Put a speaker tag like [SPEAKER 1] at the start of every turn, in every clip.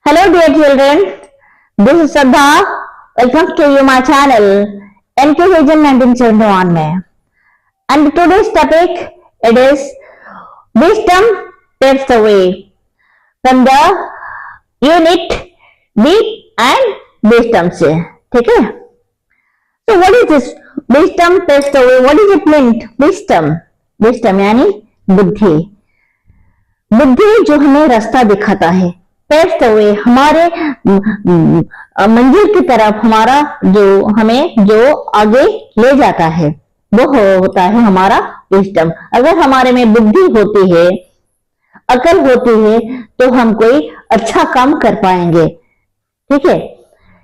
[SPEAKER 1] Hello dear children, this is Shraddha. Welcome to you my channel NK Vision 1971 में. And today's topic it is wisdom paves the way from the unit deep and wisdom से. ठीक है? So what is this wisdom paves the way? What is it meant? Wisdom यानी बुद्धि. बुद्धि जो हमें रास्ता दिखाता है, पेव्स द वे हमारे मंजिल की तरफ, हमारा जो आगे ले जाता है वो होता है हमारा विजडम. अगर हमारे में बुद्धि होती है, अकल होती है, तो हम कोई अच्छा काम कर पाएंगे. ठीक है,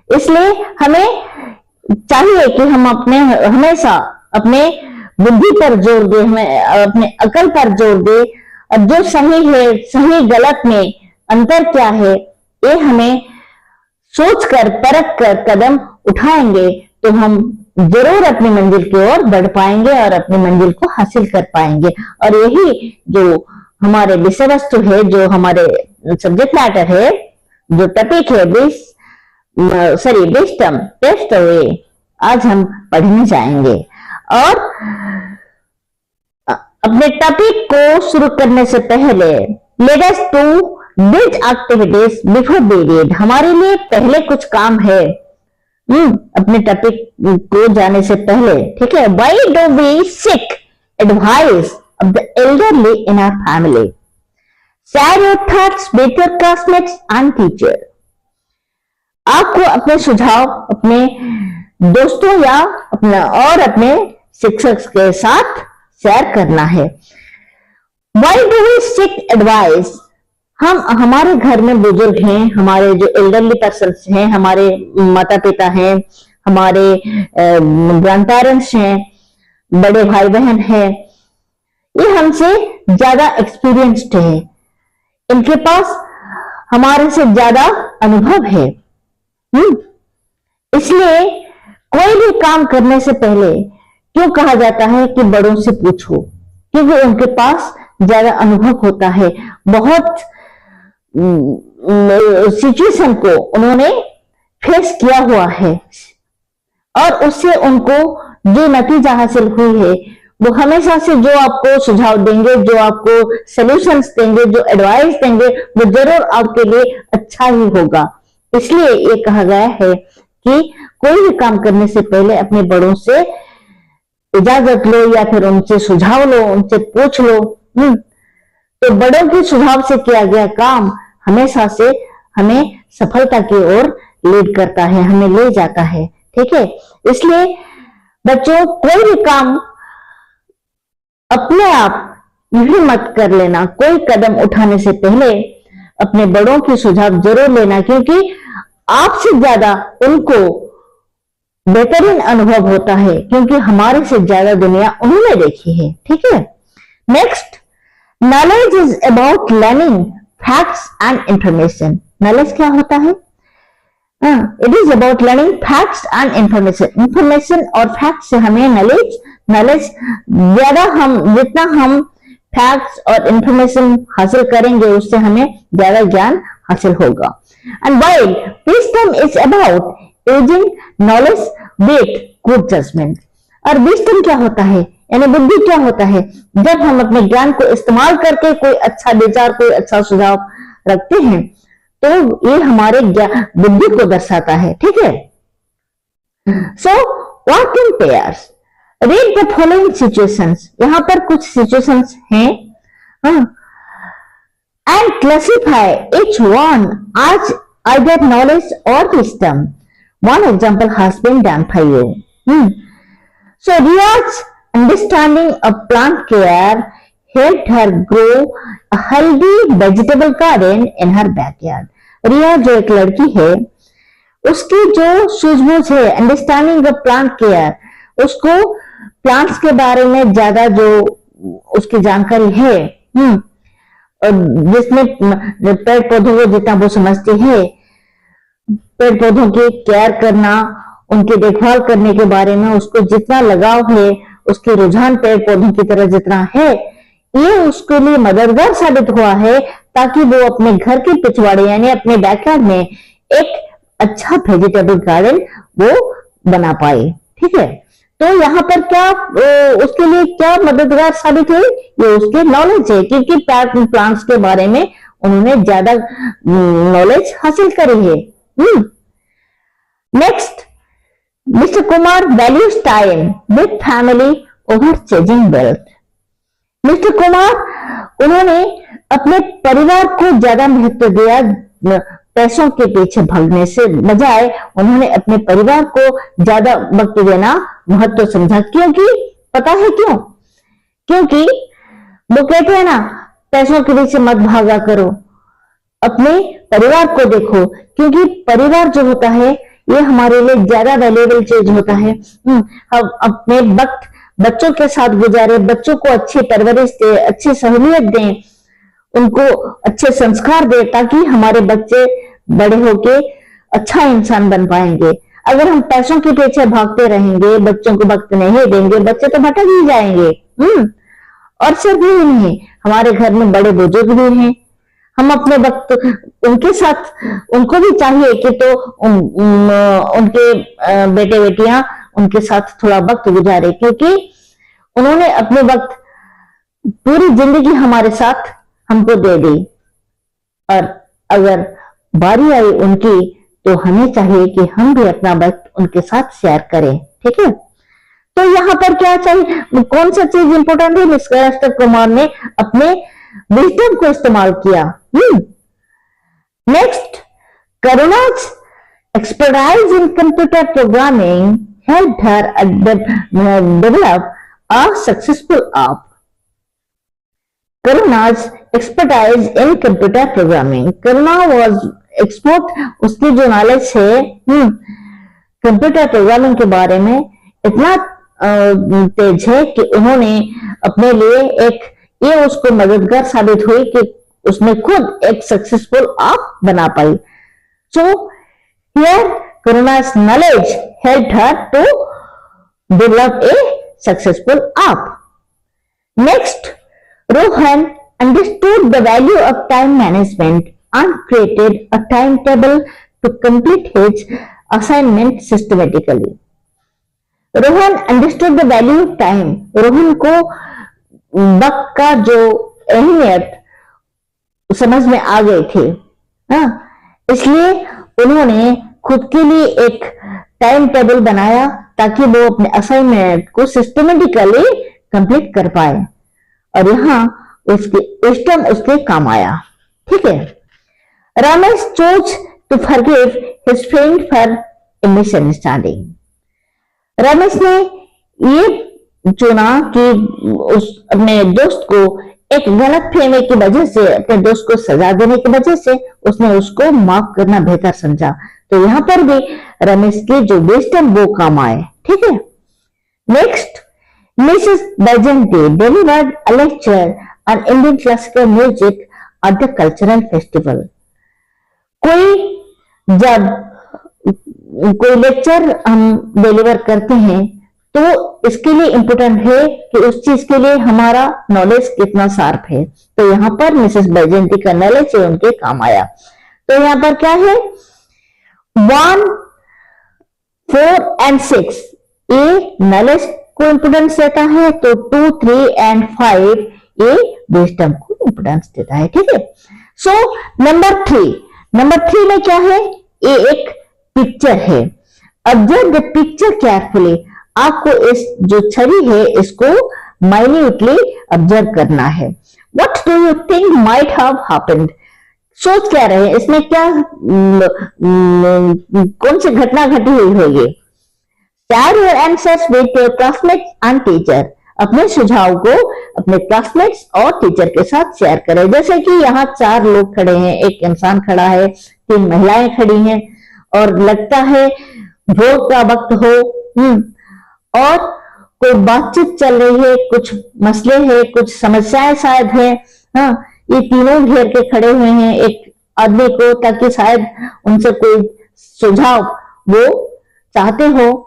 [SPEAKER 1] इसलिए हमें चाहिए कि हम हमेशा अपने बुद्धि पर जोर दें, हमें अपने अकल पर जोर दें, और जो सही है, सही गलत में अंतर क्या है, ये हमें सोचकर परख कर कदम उठाएंगे तो हम जरूर अपनी मंजिल की ओर बढ़ पाएंगे और अपनी मंजिल को हासिल कर पाएंगे. और यही जो हमारे विषय वस्तु है, जो हमारे सब्जेक्ट मैटर है, जो टॉपिक है विजडम पेव्स द वे, आज हम पढ़ने जाएंगे. और अपने टॉपिक को शुरू करने से पहले let us do this activities before we read. हमारे लिए पहले कुछ काम है अपने टॉपिक को जाने से पहले. ठीक है, why do we seek advice of the elderly in our family? Share your thoughts with your classmates and teacher. आपको अपने सुझाव अपने दोस्तों या अपने शिक्षक के साथ शेयर करना है. Why do we seek advice? हमारे घर में बुजुर्ग हैं, हमारे जो एल्डरली पर्सन्स हैं, हमारे माता पिता हैं, हमारे ग्रैंड पेरेंट्स हैं, बड़े भाई बहन हैं, ये हमसे ज्यादा एक्सपीरियंस्ड है, इनके पास हमारे से ज्यादा अनुभव है. इसलिए कोई भी काम करने से पहले क्यों कहा जाता है कि बड़ों से पूछो? क्योंकि उनके पास ज्यादा अनुभव होता है, बहुत सिचुएशन को उन्होंने फेस किया हुआ है, और उससे उनको जो नतीजा हासिल हुई है, वो हमेशा से जो आपको सुझाव देंगे, जो आपको सॉल्यूशंस देंगे, जो एडवाइस देंगे, वो जरूर आपके लिए अच्छा ही होगा. इसलिए ये कहा गया है कि कोई भी काम करने से पहले अपने बड़ों से इजाजत लो या फिर उनसे सुझाव लो, उनसे पूछ लो. तो बड़ों के सुझाव से किया गया काम हमेशा से हमें सफलता की ओर लीड करता है, हमें ले जाता है. ठीक है, इसलिए बच्चों कोई भी काम अपने आप यही मत कर लेना. कोई कदम उठाने से पहले अपने बड़ों की सुझाव जरूर लेना, क्योंकि आपसे ज्यादा उनको बेहतरीन अनुभव होता है, क्योंकि हमारे से ज्यादा दुनिया उन्होंने देखी है. ठीक है, next, knowledge is about learning facts and information. Knowledge क्या होता है? It is about learning facts and information. Information और फैक्ट से हमें नॉलेज जितना हम फैक्ट्स और इंफॉर्मेशन हासिल करेंगे, उससे हमें ज्यादा ज्ञान हासिल होगा. And while wisdom is about using knowledge with good judgement. और विजडम क्या होता है, यानी बुद्धि क्या होता है? जब हम अपने ज्ञान को इस्तेमाल करके कोई अच्छा विचार, कोई अच्छा सुझाव रखते हैं, तो ये हमारे बुद्धि को दर्शाता है. ठीक है, so work in pairs. Read the following situations. यहां पर कुछ सिचुएशंस हैं, and classify each one as either knowledge और wisdom. One example has been done for you. So Ria's understanding of plant care helped her grow a healthy vegetable garden in her backyard. रिया जो एक लड़की है, उसकी जो सूझबूझ है, understanding of plant care, उसको प्लांट्स के बारे में ज्यादा जो उसकी जानकारी है, जिसमें पेड़ पौधों को जितना वो समझती है, पेड़ पौधों की केयर करना, उनकी देखभाल करने के बारे में उसको जितना लगाव है, उसके रुझान पेड़ पौधों की तरह जितना है, ये उसके लिए मददगार साबित हुआ है ताकि वो अपने घर के पिछवाड़े यानी अपने बैकयार्ड में एक अच्छा वेजिटेबल गार्डन वो बना पाए। ठीक है, तो यहाँ पर क्या उसके लिए क्या मददगार साबित हुई, ये उसके नॉलेज है, क्योंकि प्लांट्स के बारे में उन्होंने ज्यादा नॉलेज हासिल करी है। Next, mister Kumar values time with family over chasing wealth. Mister Kumar उन्होंने अपने परिवार को ज्यादा महत्व दिया, पैसों के पीछे भागने से बजाय उन्होंने अपने परिवार को ज्यादा वक्त देना महत्व समझा। क्योंकि पता है क्यों? क्योंकि वो कहते हैं ना, पैसों के पीछे मत भागा करो, अपने परिवार को देखो, क्योंकि परिवार जो होता है ये हमारे लिए ज्यादा वैल्यूएबल चीज होता है। हम अपने वक्त बच्चों के साथ गुजारे, बच्चों को अच्छी परवरिश दे, अच्छी सहूलियत दें, उनको अच्छे संस्कार दे, ताकि हमारे बच्चे बड़े होके अच्छा इंसान बन पाएंगे। अगर हम पैसों के पीछे भागते रहेंगे, बच्चों को वक्त नहीं देंगे, बच्चे तो भटक ही जाएंगे। और सिर्फ ही नहीं, हमारे घर में बड़े बुजुर्ग भी हैं, हम अपने वक्त उनके साथ, उनको भी चाहिए कि तो उनके बेटे बेटियां उनके साथ थोड़ा वक्त गुजारे, क्योंकि उन्होंने अपने वक्त पूरी जिंदगी हमारे साथ हमको दे दी। और अगर बारी आई उनकी, तो हमें चाहिए कि हम भी अपना वक्त उनके साथ शेयर करें। ठीक है, तो यहाँ पर क्या चाहिए, कौन सा चीज इंपॉर्टेंट है? मिस्टर कुमार ने अपने विजडम को इस्तेमाल किया। Next, Karuna's expertise in computer programming helped her develop a successful app. Karuna's expertise in computer programming. Karuna was expert, उसकी जो नॉलेज है कंप्यूटर प्रोग्रामिंग के बारे में इतना तेज है कि उन्होंने अपने लिए एक, ये उसको मददगार साबित हुई कि उसने खुद एक सक्सेसफुल ऐप बना पाई। So here Karuna's knowledge helped her to develop a successful app. Next, Rohan understood the value of time management and created a timetable to complete his assignment systematically. Rohan understood the value of time. Rohan को वक्त का जो अहमियत समझ में आ गई थी, इसलिए उन्होंने खुद के लिए एक टाइम टेबल बनाया ताकि वो अपने असाइनमेंट को सिस्टमेटिकली कंप्लीट कर पाए, और यहाँ उसके विजडम उसके काम आया। ठीक है, Ramesh chose to forgive his friend for a misunderstanding. Ramesh ने ये चुना कि उस अपने दोस्त को एक गलत फहमी की वजह से, अपने दोस्त को सजा देने की वजह से उसने उसको माफ करना बेहतर समझा। तो यहाँ पर भी रमेश की जो विजडम वो काम आए। ठीक है, next, Mrs Baijanti delivered a lecture on Indian classical music at the cultural festival. कोई लेक्चर हम डिलीवर करते हैं तो इसके लिए इंपॉर्टेंट है कि उस चीज के लिए हमारा नॉलेज कितना शार्प है। तो यहाँ पर मिसेस बैजेंटी का नॉलेज उनके काम आया। तो यहाँ पर क्या है, 1, 4 and 6 ये नॉलेज को इंपोर्टेंस देता है, तो 2, 3 and 5 ये विजडम को इंपोर्टेंस देता है। ठीक है, सो नंबर 3 में क्या है, ये एक पिक्चर है। Observe the picture carefully. आपको इस जो छवि है इसको माइन्यूटली ऑब्जर्व करना है। What do you think might have happened? सोच क्या रहे, इसमें क्या कौन सी घटना घटी हुई होगी? Share your answers with your classmates and teacher. अपने सुझाव को अपने क्लासमेट्स और टीचर के साथ शेयर करें। जैसे कि यहाँ 4 लोग खड़े हैं, एक इंसान खड़ा है, 3 महिलाएं खड़ी हैं, और लगता है भोग का वक्त हो, और कोई बातचीत चल रही है, कुछ मसले हैं, कुछ समस्याएं शायद है। ये तीनों घेर के खड़े हुए हैं एक आदमी को, ताकि शायद उनसे कोई सुझाव वो चाहते हो।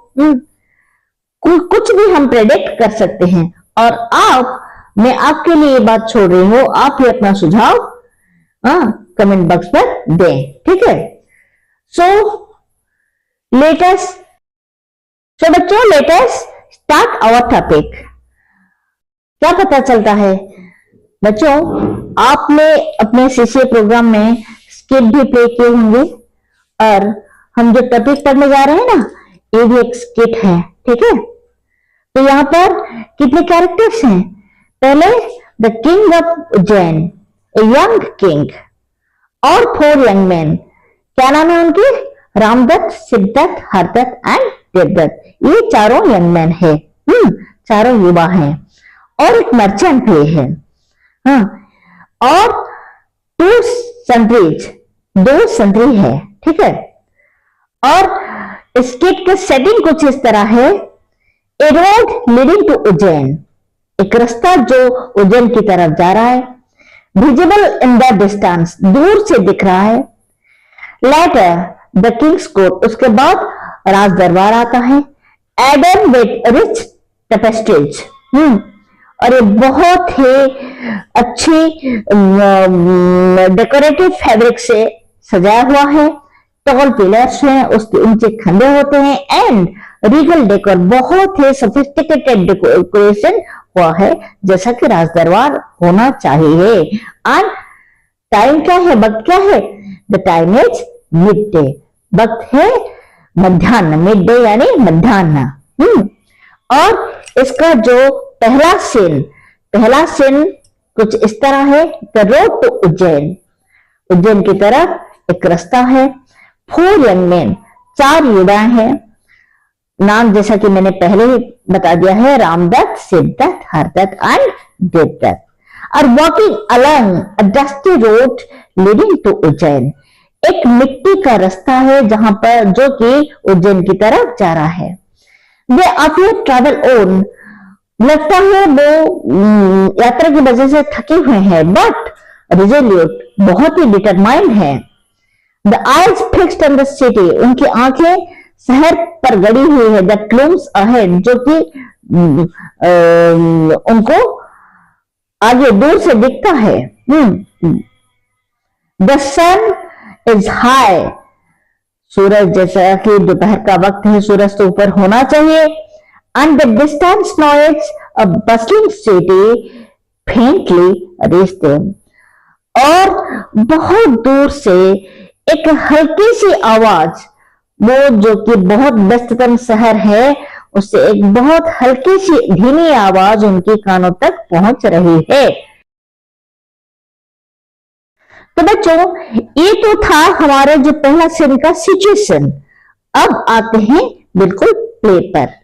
[SPEAKER 1] कुछ भी हम प्रेडिक्ट कर सकते हैं। और आप मैं आपके लिए ये बात छोड़ रही हूं, आप ही अपना सुझाव कमेंट बॉक्स पर दें, ठीक है। सो बच्चों, let us start our topic. क्या पता चलता है बच्चों, आपने अपने सीसीए प्रोग्राम में स्किट भी प्ले किए होंगे, और हम जो टॉपिक पढ़ने जा रहे हैं ना, ये भी एक स्किट है, ठीक है। तो यहाँ पर कितने कैरेक्टर्स हैं? पहले the king of Ujjain, a young king, और 4 यंग मैन। क्या नाम है उनके? रामदत्त, सिद्धदत्त, हरदत्त एंड देवदत्त। ये चारों यंग मैन है, चारों युवा हैं, और एक मर्चेंट भी है, और 2 सेंट्रीज, 2 सेंट्री है, ठीक है। और स्किट के सेटिंग कुछ इस तरह है। ए रोड लीडिंग टू उज्जैन, एक रास्ता जो उज्जैन की तरफ जा रहा है। विजिबल इन द डिस्टेंस, दूर से दिख रहा है। लेटर द किंग्स कोर्ट, उसके बाद राज दरबार आता है। एडन विथ रिच टेपेस्ट्रीज, और ये बहुत ही अच्छी डेकोरेटिव फैब्रिक से सजाया हुआ है। टॉल पिलर्स हैं, उसके ऊंचे खंभे होते हैं, एंड रीगल डेकोर, बहुत ही सोफिस्टिकेटेड डेकोरेशन हुआ है, जैसा कि राज दरबार होना चाहिए। एंड टाइम क्या है, वक्त क्या है? The time is mid day, वक्त है मध्याह्न, मिड डे यानी मध्याह्न। और इसका जो पहला सीन कुछ इस तरह है। The road to Ujjain, Ujjain की तरफ एक रास्ता है। 4 यंग मैन, 4 युवाएं हैं। नाम जैसा कि मैंने पहले ही बता दिया है, Ramdatt, Siddhdatt, Hardatt and Devdatt, are walking along a dusty road leading to Ujjain. एक मिट्टी का रास्ता है जहां पर, जो कि उज्जैन की तरफ जा रहा है। वे अपीयर ट्रैवल ओन, लगता है वो यात्रा की वजह से थके हुए हैं, बट रिजोल्यूट, बहुत ही डिटरमाइंड है। The eyes fixed on the city, उनकी आंखें शहर पर गड़ी हुई है। द क्लूम्स अहेड, जो कि उनको आगे दूर से दिखता है। द सन इज हाई, सूरज, जैसा कि दोपहर का वक्त है, सूरज तो ऊपर होना चाहिए। And the distance noise of bustling city faintly reached them, और बहुत दूर से एक हल्की सी आवाज, वो जो कि बहुत व्यस्ततम शहर है, उससे एक बहुत हल्की सी धीमी आवाज उनके कानों तक पहुंच रही है। तो बच्चों, ये तो था हमारे जो पहला सीन का सिचुएशन। अब आते हैं बिल्कुल प्ले पर।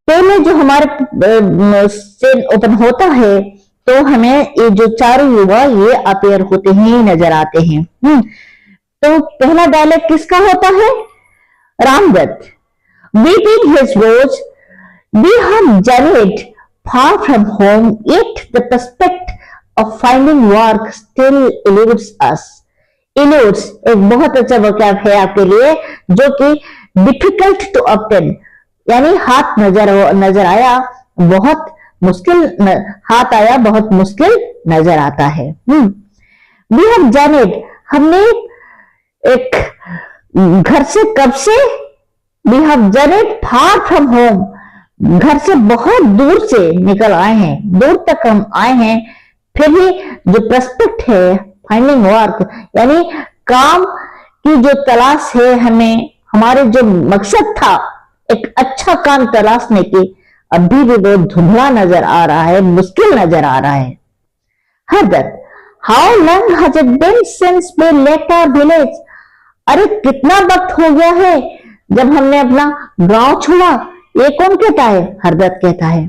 [SPEAKER 1] पहले जो हमारे सीन ओपन होता है, तो हमें ये जो 4 युवा ये अपीयर होते हैं, नजर आते हैं। तो पहला डायलॉग किसका होता है? Ramdatt, weeping his woes, we have journeyed far from home, yet the prospect of finding work still eludes us. Eludes एक बहुत अच्छा वोकैब है आपके लिए, जो कि difficult to obtain, यानी हाथ नजर आया, बहुत मुश्किल, हाथ आया बहुत मुश्किल नजर आता है। वी हैव जर्नीड, हमने एक घर से, कब से? We have journeyed far from home, घर से बहुत दूर से निकल आए हैं, दूर तक हम आए हैं। फिर भी जो प्रोस्पेक्ट है, फाइंडिंग वर्क, यानी काम की जो तलाश है हमें, हमारे जो मकसद था एक अच्छा काम तलाशने की, अभी भी बहुत धुंधला नजर आ रहा है, मुश्किल नजर आ रहा है। Hardatt, how long has it been since we left our village, अरे कितना वक्त हो गया है जब हमने अपना गांव छोड़ा, ये कौन कहता है? हरदत्त कहता है।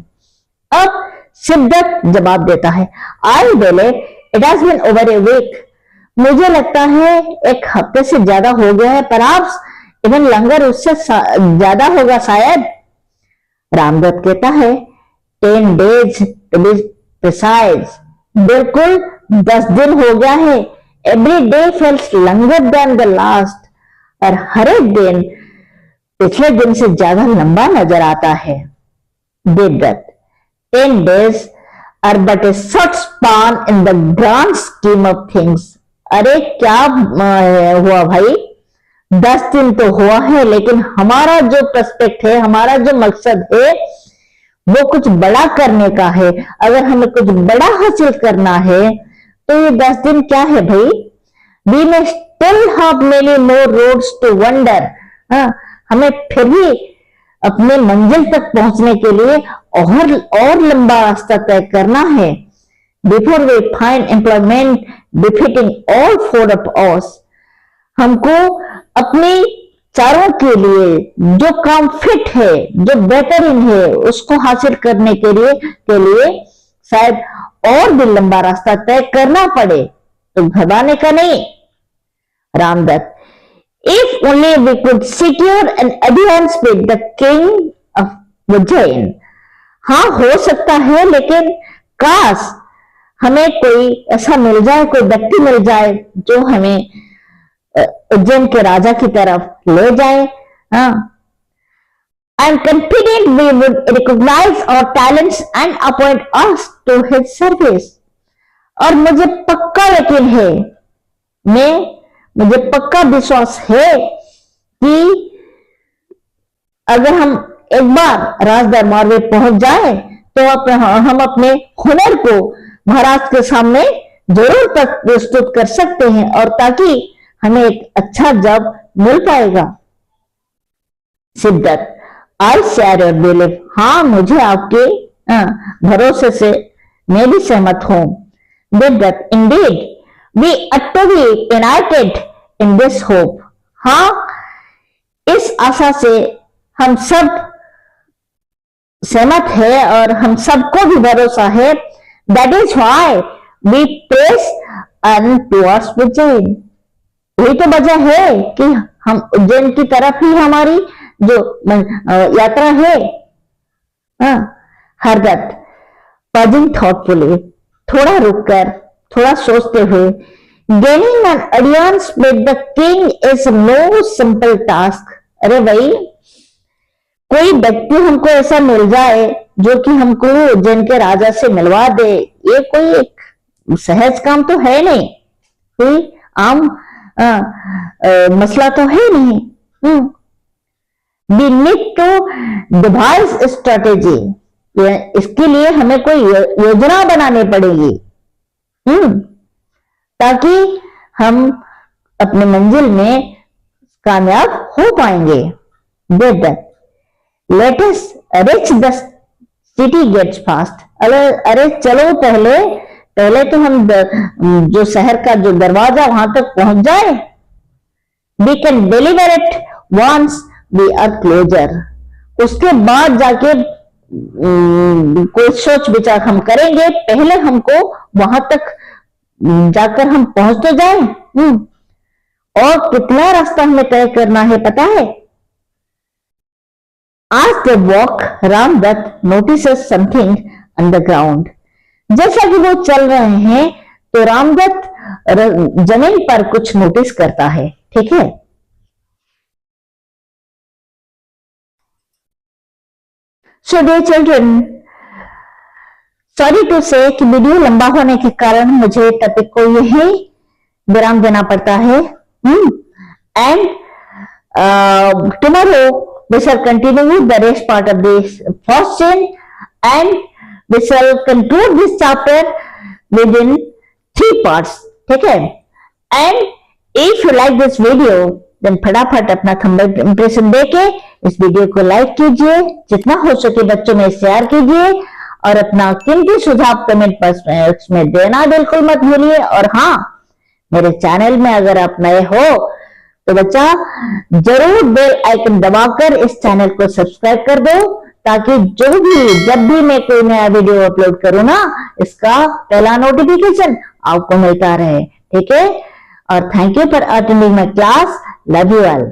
[SPEAKER 1] अब सिद्धदत्त जवाब देता है, I believe it has been over a week, मुझे लगता है 1 हफ्ते से ज्यादा हो गया है, परहैप्स इवन लंगर, उससे ज्यादा होगा शायद। रामदत्त कहता है 10 days to be precise, बिल्कुल 10 दिन हो गया है। Every day feels longer than the last, और हर एक दिन पिछले दिन से ज्यादा लंबा नजर आता है। Devdutt, 10 days are but a short span in the grand scheme of things. अरे क्या हुआ भाई, 10 दिन तो हुआ है, लेकिन हमारा जो पर्सपेक्ट है, हमारा जो मकसद है वो कुछ बड़ा करने का है। अगर हमें कुछ बड़ा हासिल करना है तो ये 10 दिन क्या है भाई। We may still have many more roads to wander. हमें फिर भी अपने मंजिल तक पहुंचने के लिए और लंबा रास्ता तय करना है। Before we find employment befitting all four of us, हमको अपने चारों के लिए जो काम फिट है, जो बेहतरीन है, उसको हासिल करने के लिए शायद और भी लंबा रास्ता तय करना पड़े, तो घबराने का नहीं। Ramdatt, if only we could secure an audience with the king of Ujjain. हाँ, हो सकता है, लेकिन काश हमें कोई ऐसा मिल जाए, कोई व्यक्ति मिल जाए जो हमें उज्जैन के राजा की तरफ ले जाए। I am confident we would recognize our talents and appoint us to his service. और मुझे पक्का यकीन है, मुझे पक्का विश्वास है कि अगर हम एक बार राज दरबार में पहुंच जाए तो हम अपने हुनर को महाराज के सामने जरूर प्रस्तुत कर सकते हैं, और ताकि हमें एक अच्छा जॉब मिल पाएगा। Siddharth, I share your belief. हाँ, मुझे आपके भरोसे से मैं भी सहमत हूं। Siddharth, indeed we ought to be united in this hope. हाँ, इस आशा से हम सब सहमत है और हम सबको भी भरोसा है। That is why we press on towards Ujjain. यही तो वजह है कि हम उज्जैन की तरफ ही हमारी जो यात्रा है। हरदत्त, pausing thoughtfully, थोड़ा रुककर, थोड़ा सोचते हुए, gaining an audience with the king is no simple task. अरे भाई, कोई व्यक्ति हमको ऐसा मिल जाए जो कि हमको उज्जैन के राजा से मिलवा दे, ये कोई एक सहज काम तो है नहीं, कोई आम मसला तो है नहीं। We need to devise strategy. इसके लिए हमें कोई योजना बनानी पड़ेगी, ताकि हम अपने मंजिल में कामयाब हो पाएंगे। Let us reach the city gates fast. अरे चलो, पहले तो हम जो शहर का जो दरवाजा वहां तक पहुंच जाए। We can deliver it once we are closer. उसके बाद जाके कोई सोच विचार हम करेंगे, पहले हमको वहां तक जाकर हम पहुंच तो जाए। और कितना रास्ता हमें तय करना है पता है? As they walk, Ramdatt notices something on the ground. जैसा कि वो चल रहे हैं तो रामदत्त जमीन पर कुछ नोटिस करता है। ठीक है, so dear children, sorry to say कि वीडियो लंबा होने के कारण मुझे टॉपिक को यही विराम देना पड़ता है। And tomorrow we shall continue with the rest part of this first chain, and we shall conclude this chapter within 3 parts. ठीक है, and if you like this video, then फटाफट अपना थंब इंप्रेशन देके इस वीडियो को like कीजिए, जितना हो सके बच्चों में शेयर कीजिए, और अपना कीमती सुझाव कमेंट बॉक्स में देना बिल्कुल मत भूलिए। और हाँ, मेरे चैनल में अगर आप नए हो तो बच्चा जरूर बेल आइकन दबाकर इस चैनल को सब्सक्राइब कर दो, ताकि जब भी मैं कोई नया वीडियो अपलोड करूँ ना, इसका पहला नोटिफिकेशन आपको मिलता रहे। ठीक है, और thank you for attending my class. Love you all.